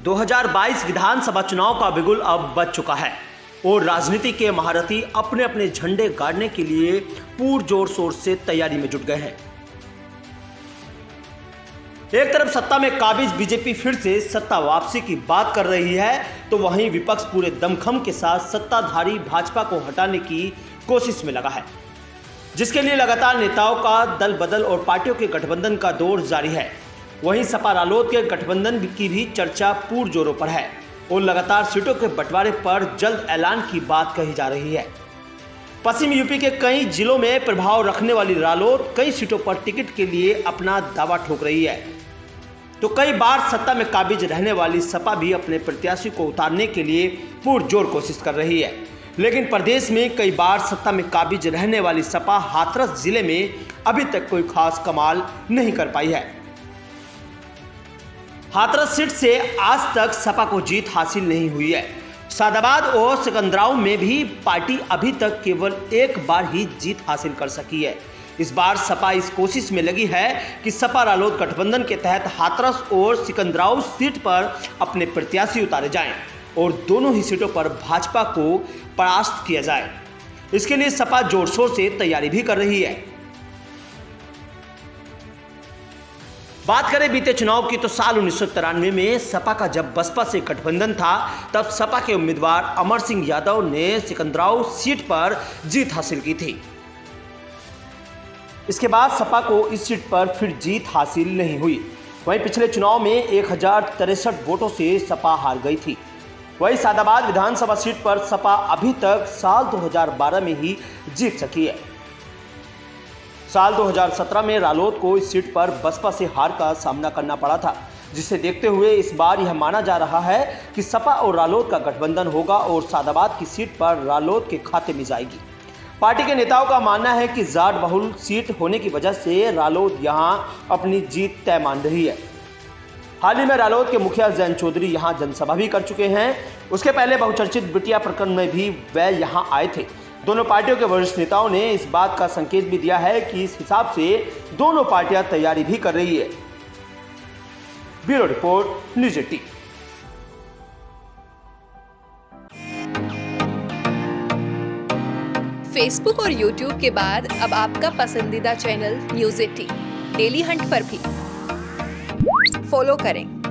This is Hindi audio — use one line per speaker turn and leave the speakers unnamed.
2022 विधानसभा चुनाव का बिगुल अब बज चुका है और राजनीति के महारथी अपने अपने झंडे गाड़ने के लिए पुरजोर शोर से तैयारी में जुट गए हैं। एक तरफ सत्ता में काबिज बीजेपी फिर से सत्ता वापसी की बात कर रही है, तो वहीं विपक्ष पूरे दमखम के साथ सत्ताधारी भाजपा को हटाने की कोशिश में लगा है, जिसके लिए लगातार नेताओं का दल बदल और पार्टियों के गठबंधन का दौर जारी है। वहीं सपा रालोद के गठबंधन की भी चर्चा पुरजोरों पर है और लगातार सीटों के बंटवारे पर जल्द ऐलान की बात कही जा रही है। पश्चिम यूपी के कई जिलों में प्रभाव रखने वाली रालोद कई सीटों पर टिकट के लिए अपना दावा ठोक रही है, तो कई बार सत्ता में काबिज रहने वाली सपा भी अपने प्रत्याशी को उतारने के लिए पुरजोर कोशिश कर रही है। लेकिन प्रदेश में कई बार सत्ता में काबिज रहने वाली सपा हाथरस जिले में अभी तक कोई खास कमाल नहीं कर पाई है। हाथरस सीट से आज तक सपा को जीत हासिल नहीं हुई है। सादाबाद और सिकंदराव में भी पार्टी अभी तक केवल एक बार ही जीत हासिल कर सकी है। इस बार सपा इस कोशिश में लगी है कि सपा रालोद गठबंधन के तहत हाथरस और सिकंदराव सीट पर अपने प्रत्याशी उतारे जाएं और दोनों ही सीटों पर भाजपा को परास्त किया जाए। इसके लिए सपा जोर शोर से तैयारी भी कर रही है। बात करें बीते चुनाव की, तो साल 1993 में सपा का जब बसपा से गठबंधन था, तब सपा के उम्मीदवार अमर सिंह यादव ने सिकंदराव सीट पर जीत हासिल की थी। इसके बाद सपा को इस सीट पर फिर जीत हासिल नहीं हुई। वहीं पिछले चुनाव में 1063 वोटों से सपा हार गई थी। वहीं सादाबाद विधानसभा सीट पर सपा अभी तक साल 2012 में ही जीत सकी है। साल 2017 में रालोद को इस सीट पर बसपा से हार का सामना करना पड़ा था, जिसे देखते हुए इस बार यह माना जा रहा है कि सपा और रालोद का गठबंधन होगा और सादाबाद की सीट पर रालोद के खाते में जाएगी। पार्टी के नेताओं का मानना है कि जाट बहुल सीट होने की वजह से रालोद यहां अपनी जीत तय मान रही है। हाल ही में रालोद के मुखिया जैन चौधरी यहां जनसभा भी कर चुके हैं। उसके पहले बहुचर्चित बिटिया प्रकरण में भी वे यहां आए थे। दोनों पार्टियों के वरिष्ठ नेताओं ने इस बात का संकेत भी दिया है कि इस हिसाब से दोनों पार्टियां तैयारी भी कर रही है। Bureau report, news 18।
फेसबुक और यूट्यूब के बाद अब आपका पसंदीदा चैनल न्यूज़ 18 डेली हंट पर भी फॉलो करें।